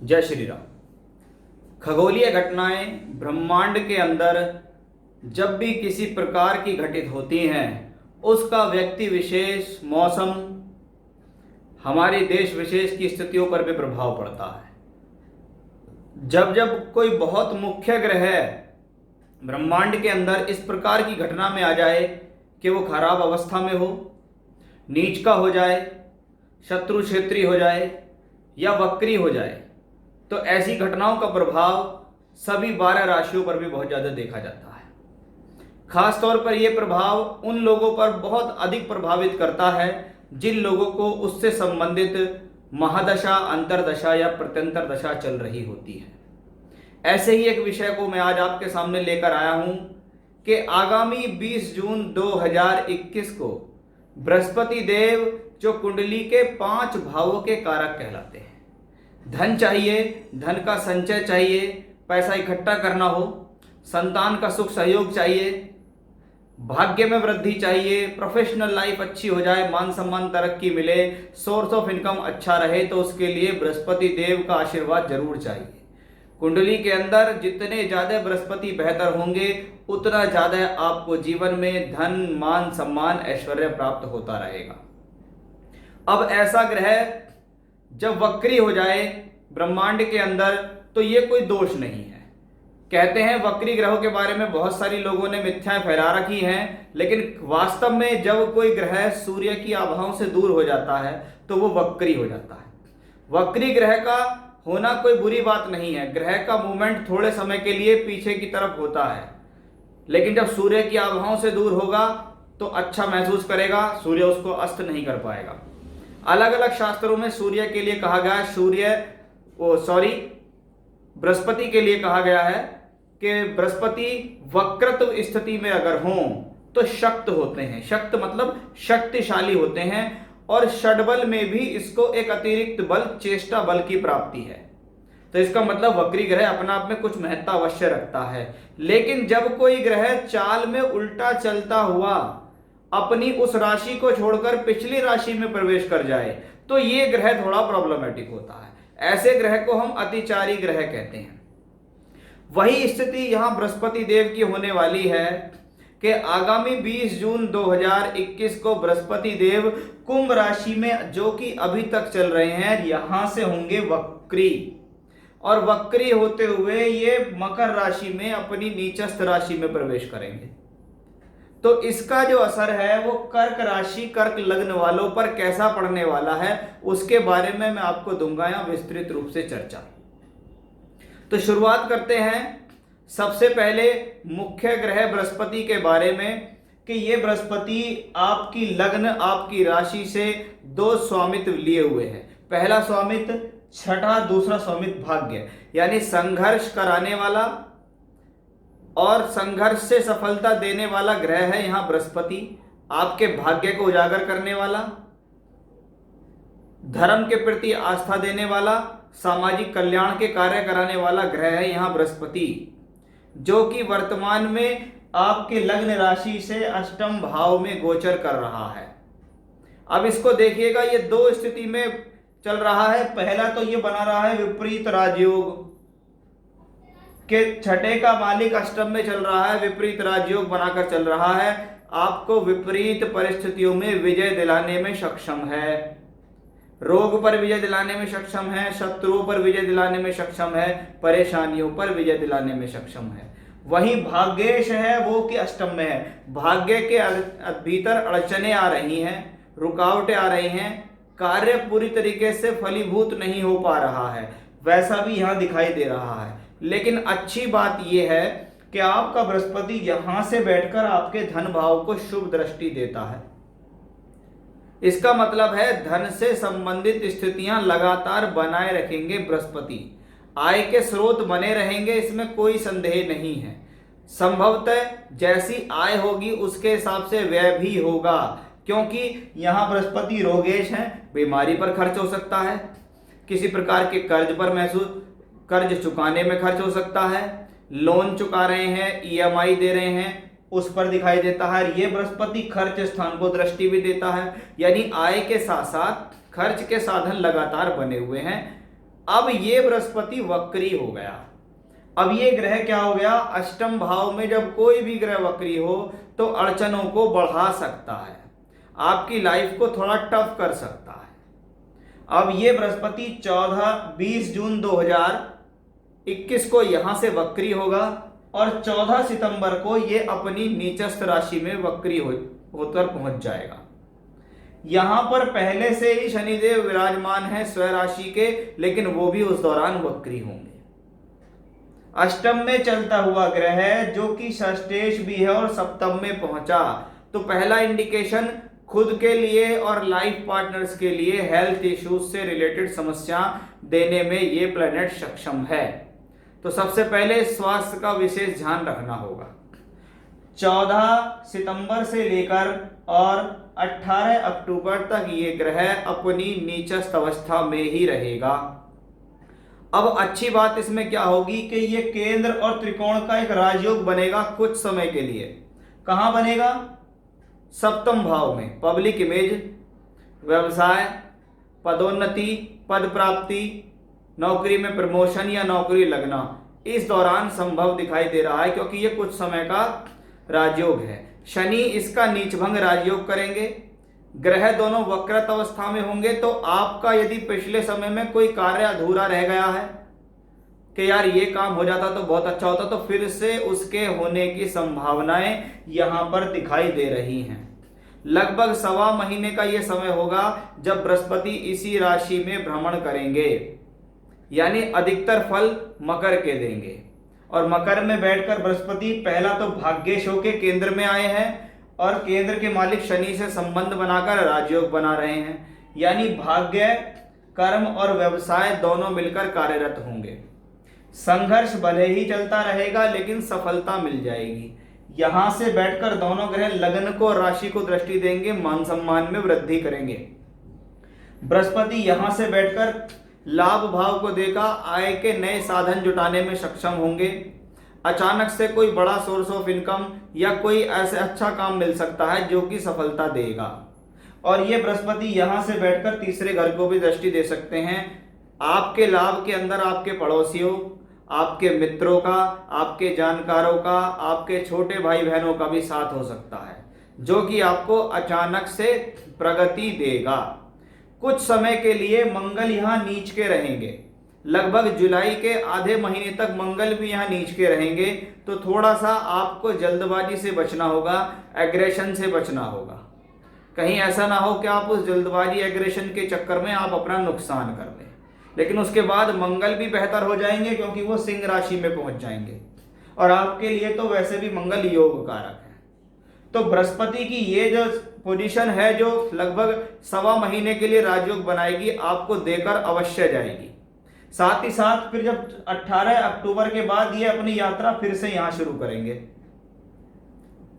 जय श्री राम। खगोलीय घटनाएं ब्रह्मांड के अंदर जब भी किसी प्रकार की घटित होती हैं, उसका व्यक्ति विशेष, मौसम, हमारे देश विशेष की स्थितियों पर भी प्रभाव पड़ता है। जब जब कोई बहुत मुख्य ग्रह ब्रह्मांड के अंदर इस प्रकार की घटना में आ जाए कि वो खराब अवस्था में हो, नीच का हो जाए, शत्रु क्षेत्री हो जाए या वक्री हो जाए, तो ऐसी घटनाओं का प्रभाव सभी 12 राशियों पर भी बहुत ज़्यादा देखा जाता है। खास तौर पर यह प्रभाव उन लोगों पर बहुत अधिक प्रभावित करता है जिन लोगों को उससे संबंधित महादशा, अंतरदशा या प्रत्यंतर दशा चल रही होती है। ऐसे ही एक विषय को मैं आज आपके सामने लेकर आया हूं कि आगामी 20 जून 2021 को बृहस्पति देव, जो कुंडली के 5 भावों के कारक कहलाते हैं, धन चाहिए, धन का संचय चाहिए, पैसा इकट्ठा करना हो, संतान का सुख सहयोग चाहिए, भाग्य में वृद्धि चाहिए, प्रोफेशनल लाइफ अच्छी हो जाए, मान सम्मान तरक्की मिले, सोर्स ऑफ इनकम अच्छा रहे, तो उसके लिए बृहस्पति देव का आशीर्वाद जरूर चाहिए। कुंडली के अंदर जितने ज्यादा बृहस्पति बेहतर होंगे, उतना ज्यादा आपको जीवन में धन, मान सम्मान, ऐश्वर्य प्राप्त होता रहेगा। अब ऐसा ग्रह जब वक्री हो जाए ब्रह्मांड के अंदर, तो ये कोई दोष नहीं है। कहते हैं वक्री ग्रहों के बारे में बहुत सारी लोगों ने मिथ्याएं फैला रखी हैं, लेकिन वास्तव में जब कोई ग्रह सूर्य की आभाओं से दूर हो जाता है तो वो वक्री हो जाता है। वक्री ग्रह का होना कोई बुरी बात नहीं है। ग्रह का मूवमेंट थोड़े समय के लिए पीछे की तरफ होता है, लेकिन जब सूर्य की आभाओं से दूर होगा तो अच्छा महसूस करेगा, सूर्य उसको अस्त नहीं कर पाएगा। अलग अलग शास्त्रों में सूर्य के लिए कहा गया है, बृहस्पति के लिए कहा गया है कि बृहस्पति वक्रत्व स्थिति में अगर हों तो शक्त होते हैं। शक्त मतलब शक्तिशाली होते हैं, और षडबल में भी इसको एक अतिरिक्त बल, चेष्टा बल की प्राप्ति है। तो इसका मतलब वक्री ग्रह अपना आप में कुछ महत्ता अवश्य रखता है। लेकिन जब कोई ग्रह चाल में उल्टा चलता हुआ अपनी उस राशि को छोड़कर पिछली राशि में प्रवेश कर जाए, तो ये ग्रह थोड़ा प्रॉब्लमेटिक होता है। ऐसे ग्रह को हम अतिचारी ग्रह कहते हैं। वही स्थिति यहां बृहस्पति देव की होने वाली है कि आगामी 20 जून 2021 को बृहस्पति देव कुंभ राशि में, जो कि अभी तक चल रहे हैं, यहां से होंगे वक्री, और वक्री होते हुए ये मकर राशि में, अपनी नीचस्थ राशि में प्रवेश करेंगे। तो इसका जो असर है वो कर्क राशि, कर्क लग्न वालों पर कैसा पड़ने वाला है, उसके बारे में मैं आपको दूंगा यहाँ विस्तृत रूप से चर्चा। तो शुरुआत करते हैं सबसे पहले मुख्य ग्रह बृहस्पति के बारे में कि ये बृहस्पति आपकी लग्न, आपकी राशि से 2 स्वामित्व लिए हुए हैं। पहला स्वामित्व छठा, दूसरा स्वामित्व भाग्य, यानी संघर्ष कराने वाला और संघर्ष से सफलता देने वाला ग्रह है यहां बृहस्पति। आपके भाग्य को उजागर करने वाला, धर्म के प्रति आस्था देने वाला, सामाजिक कल्याण के कार्य कराने वाला ग्रह है यहां बृहस्पति, जो कि वर्तमान में आपके लग्न राशि से अष्टम भाव में गोचर कर रहा है। अब इसको देखिएगा, ये 2 स्थिति में चल रहा है। पहला तो ये बना रहा है विपरीत राजयोग के छठे का मालिक अष्टम में चल रहा है, विपरीत राजयोग बनाकर चल रहा है। आपको विपरीत परिस्थितियों में विजय दिलाने में सक्षम है, रोग पर विजय दिलाने में सक्षम है, शत्रुओं पर विजय दिलाने में सक्षम है, परेशानियों पर विजय दिलाने में सक्षम है। वहीं भाग्येश है वो कि अष्टम में है। भाग्य के भीतर अड़चने आ रही हैं, रुकावटें आ रही हैं, कार्य पूरी तरीके से फलीभूत नहीं हो पा रहा है, वैसा भी यहां दिखाई दे रहा है। लेकिन अच्छी बात यह है कि आपका बृहस्पति यहां से बैठकर आपके धन भाव को शुभ दृष्टि देता है। इसका मतलब है धन से संबंधित स्थितियां लगातार बनाए रखेंगे बृहस्पति, आय के स्रोत बने रहेंगे, इसमें कोई संदेह नहीं है। संभवतः जैसी आय होगी उसके हिसाब से व्यय भी होगा, क्योंकि यहां बृहस्पति रोगेश है, बीमारी पर खर्च हो सकता है, किसी प्रकार के कर्ज चुकाने में खर्च हो सकता है, लोन चुका रहे हैं, ईएमआई दे रहे हैं, उस पर दिखाई देता है। ये बृहस्पति खर्च स्थान को दृष्टि भी देता है, यानी आय के साथ साथ खर्च के साधन लगातार बने हुए हैं। अब ये बृहस्पति वक्री हो गया। अब ये ग्रह क्या हो गया, अष्टम भाव में जब कोई भी ग्रह वक्री हो तो अड़चनों को बढ़ा सकता है, आपकी लाइफ को थोड़ा टफ कर सकता है। अब ये बृहस्पति 20 जून 2021 को यहां से वक्री होगा और 14 सितंबर को ये अपनी नीचस्थ राशि में वक्री होकर पहुंच जाएगा। यहां पर पहले से ही शनिदेव विराजमान है स्वराशि राशि के, लेकिन वो भी उस दौरान वक्री होंगे। अष्टम में चलता हुआ ग्रह जो कि षष्ठेश भी है और सप्तम में पहुंचा, तो पहला इंडिकेशन खुद के लिए और लाइफ पार्टनर्स के लिए हेल्थ इश्यूज से रिलेटेड समस्या देने में ये प्लैनेट सक्षम है। तो सबसे पहले स्वास्थ्य का विशेष ध्यान रखना होगा। 14 सितंबर से लेकर और 18 अक्टूबर तक ये ग्रह अपनी नीचस्थ अवस्था में ही रहेगा। अब अच्छी बात इसमें क्या होगी कि ये केंद्र और त्रिकोण का एक राजयोग बनेगा कुछ समय के लिए। कहां बनेगा, सप्तम भाव में। पब्लिक इमेज, व्यवसाय, पदोन्नति, पद प्राप्ति, नौकरी में प्रमोशन या नौकरी लगना इस दौरान संभव दिखाई दे रहा है, क्योंकि ये कुछ समय का राजयोग है। शनि इसका नीचभंग राजयोग करेंगे, ग्रह दोनों वक्रत अवस्था में होंगे। तो आपका यदि पिछले समय में कोई कार्य अधूरा रह गया है कि यार ये काम हो जाता तो बहुत अच्छा होता, तो फिर से उसके होने की संभावनाएं यहां पर दिखाई दे रही हैं। लगभग 1.25 महीने का ये समय होगा जब बृहस्पति इसी राशि में भ्रमण करेंगे, यानी अधिकतर फल मकर के देंगे। और मकर में बैठकर बृहस्पति पहला तो भाग्येश होके केंद्र में आए हैं और केंद्र के मालिक शनि से संबंध बनाकर राजयोग बना रहे हैं, यानी भाग्य, कर्म और व्यवसाय दोनों मिलकर कार्यरत होंगे। संघर्ष भले ही चलता रहेगा लेकिन सफलता मिल जाएगी। यहां से बैठकर दोनों ग्रह लग्न को और राशि को दृष्टि देंगे, मान सम्मान में वृद्धि करेंगे। बृहस्पति यहां से बैठकर लाभ भाव को देखा आय के नए साधन जुटाने में सक्षम होंगे। अचानक से कोई बड़ा सोर्स ऑफ इनकम या कोई ऐसे अच्छा काम मिल सकता है जो कि सफलता देगा। और ये बृहस्पति यहां से बैठकर तीसरे घर को भी दृष्टि दे सकते हैं। आपके लाभ के अंदर आपके पड़ोसियों, आपके मित्रों का, आपके जानकारों का, आपके छोटे भाई बहनों का भी साथ हो सकता है, जो कि आपको अचानक से प्रगति देगा। कुछ समय के लिए मंगल यहाँ नीच के रहेंगे, लगभग जुलाई के आधे महीने तक मंगल भी यहाँ नीच के रहेंगे। तो थोड़ा सा आपको जल्दबाजी से बचना होगा, एग्रेशन से बचना होगा। कहीं ऐसा ना हो कि आप उस जल्दबाजी एग्रेशन के चक्कर में आप अपना नुकसान कर लें। लेकिन उसके बाद मंगल भी बेहतर हो जाएंगे क्योंकि वो सिंह राशि में पहुंच जाएंगे और आपके लिए तो वैसे भी मंगल योग कारक है। तो बृहस्पति की ये जो पोजीशन है जो लगभग 1.25 महीने के लिए राजयोग बनाएगी, आपको देकर अवश्य जाएगी। साथ ही साथ फिर जब 18 अक्टूबर के बाद ये अपनी यात्रा फिर से यहां शुरू करेंगे।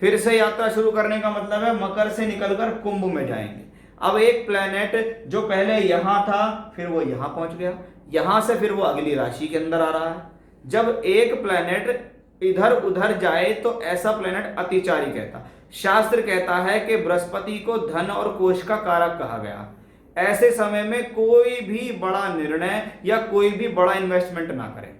फिर से यात्रा शुरू करने का मतलब है मकर से निकलकर कुंभ में जाएंगे। अब एक प्लेनेट जो पहले यहां था फिर वो यहां पहुंच गया, यहां से फिर वो अगली राशि के अंदर आ रहा है। जब एक प्लेनेट इधर उधर जाए तो ऐसा प्लेनेट अतिचारी कहता। शास्त्र कहता है कि बृहस्पति को धन और कोष का कारक कहा गया। ऐसे समय में कोई भी बड़ा निर्णय या कोई भी बड़ा इन्वेस्टमेंट ना करें।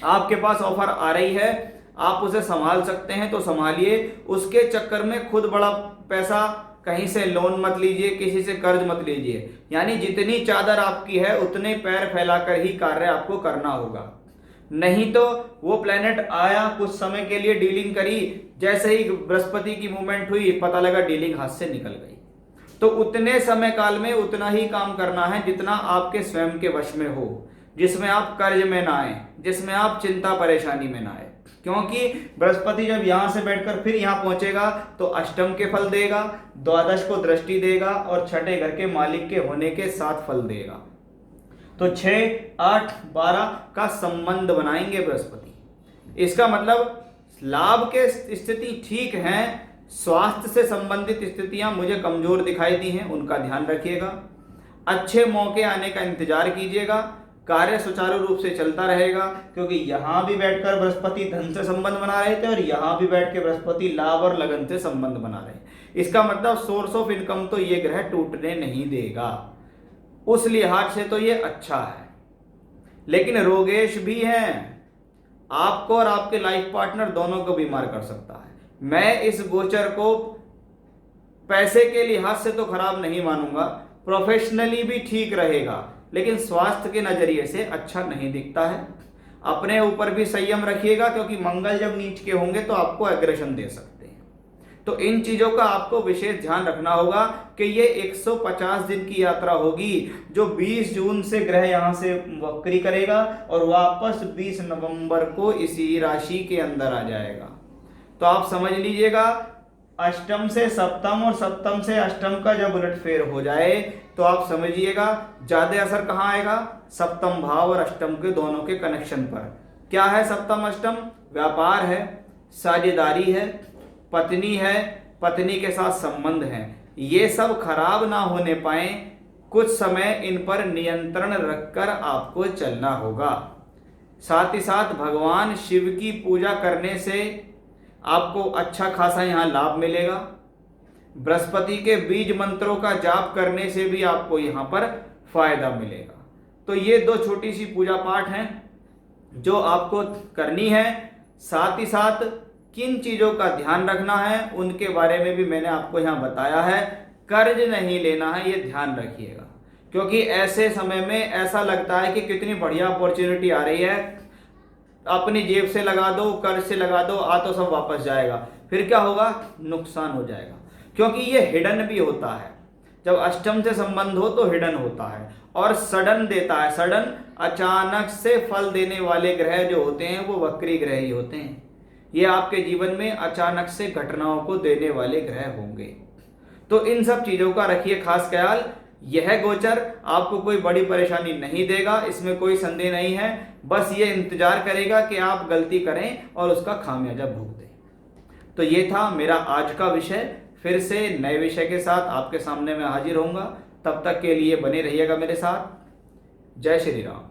आपके पास ऑफर आ रही है, आप उसे संभाल सकते हैं तो संभालिए। उसके चक्कर में खुद बड़ा पैसा कहीं से लोन मत लीजिए, किसी से कर्ज मत लीजिए। यानी जितनी चादर आपकी है उतने पैर फैलाकर ही कार्य आपको करना होगा। नहीं तो वो प्लेनेट आया, कुछ समय के लिए डीलिंग करी, जैसे ही बृहस्पति की मूवमेंट हुई पता लगा डीलिंग हाथ से निकल गई। तो उतने समय काल में उतना ही काम करना है जितना आपके स्वयं के वश में हो, जिसमें आप कर्ज में ना आए, जिसमें आप चिंता परेशानी में ना आए। क्योंकि बृहस्पति जब यहां से बैठकर फिर यहां पहुंचेगा तो अष्टम के फल देगा, द्वादश को दृष्टि देगा और छठे घर के मालिक के होने के साथ फल देगा। तो 6, 8, 12 का संबंध बनाएंगे बृहस्पति। इसका मतलब लाभ के स्थिति ठीक है, स्वास्थ्य से संबंधित स्थितियां मुझे कमजोर दिखाई दी हैं, उनका ध्यान रखिएगा। अच्छे मौके आने का इंतजार कीजिएगा। कार्य सुचारू रूप से चलता रहेगा, क्योंकि यहां भी बैठकर बृहस्पति धन से संबंध बना रहे थे और यहां भी बैठ के बृहस्पति लाभ और लगन से संबंध बना रहे। इसका मतलब सोर्स ऑफ इनकम तो ये ग्रह टूटने नहीं देगा। उस लिहाज से तो ये अच्छा है। लेकिन रोगेश भी हैं, आपको और आपके लाइफ पार्टनर दोनों को बीमार कर सकता है। मैं इस गोचर को पैसे के लिहाज से तो खराब नहीं मानूंगा, प्रोफेशनली भी ठीक रहेगा, लेकिन स्वास्थ्य के नजरिए से अच्छा नहीं दिखता है। अपने ऊपर भी संयम रखिएगा, क्योंकि मंगल जब नीच के होंगे तो आपको एग्रेशन दे सकते हैं। तो इन चीजों का आपको विशेष ध्यान रखना होगा कि ये 150 दिन की यात्रा होगी, जो 20 जून से ग्रह यहां से वक्री करेगा और वापस 20 नवंबर को इसी राशि के अंदर आ जाएगा। तो आप समझ लीजिएगा, अष्टम से सप्तम और सप्तम से अष्टम का जब उलटफेर हो जाए तो आप समझिएगा ज्यादा असर कहाँ आएगा, सप्तम भाव और अष्टम के दोनों के कनेक्शन पर। क्या है सप्तम अष्टम? व्यापार है, साझेदारी है, पत्नी है, पत्नी के साथ संबंध है। ये सब खराब ना होने पाए, कुछ समय इन पर नियंत्रण रखकर आपको चलना होगा। साथ ही साथ भगवान शिव की पूजा करने से आपको अच्छा खासा यहाँ लाभ मिलेगा। बृहस्पति के बीज मंत्रों का जाप करने से भी आपको यहाँ पर फायदा मिलेगा। तो ये दो छोटी सी पूजा पाठ हैं जो आपको करनी है। साथ ही साथ किन चीज़ों का ध्यान रखना है उनके बारे में भी मैंने आपको यहाँ बताया है। कर्ज नहीं लेना है, ये ध्यान रखिएगा, क्योंकि ऐसे समय में ऐसा लगता है कि कितनी बढ़िया अपॉर्चुनिटी आ रही है, अपनी जेब से लगा दो, कर्ज से लगा दो, आ तो सब वापस जाएगा, फिर क्या होगा, नुकसान हो जाएगा। क्योंकि ये हिडन भी होता है, जब अष्टम से संबंध हो तो हिडन होता है और सडन देता है। सडन अचानक से फल देने वाले ग्रह जो होते हैं वो वक्री ग्रह ही होते हैं। ये आपके जीवन में अचानक से घटनाओं को देने वाले ग्रह होंगे। तो इन सब चीजों का रखिए खास ख्याल। यह गोचर आपको कोई बड़ी परेशानी नहीं देगा, इसमें कोई संदेह नहीं है। बस ये इंतजार करेगा कि आप गलती करें और उसका खामियाजा भुगतें। तो ये था मेरा आज का विषय। फिर से नए विषय के साथ आपके सामने मैं हाजिर होऊंगा। तब तक के लिए बने रहिएगा मेरे साथ। जय श्री राम।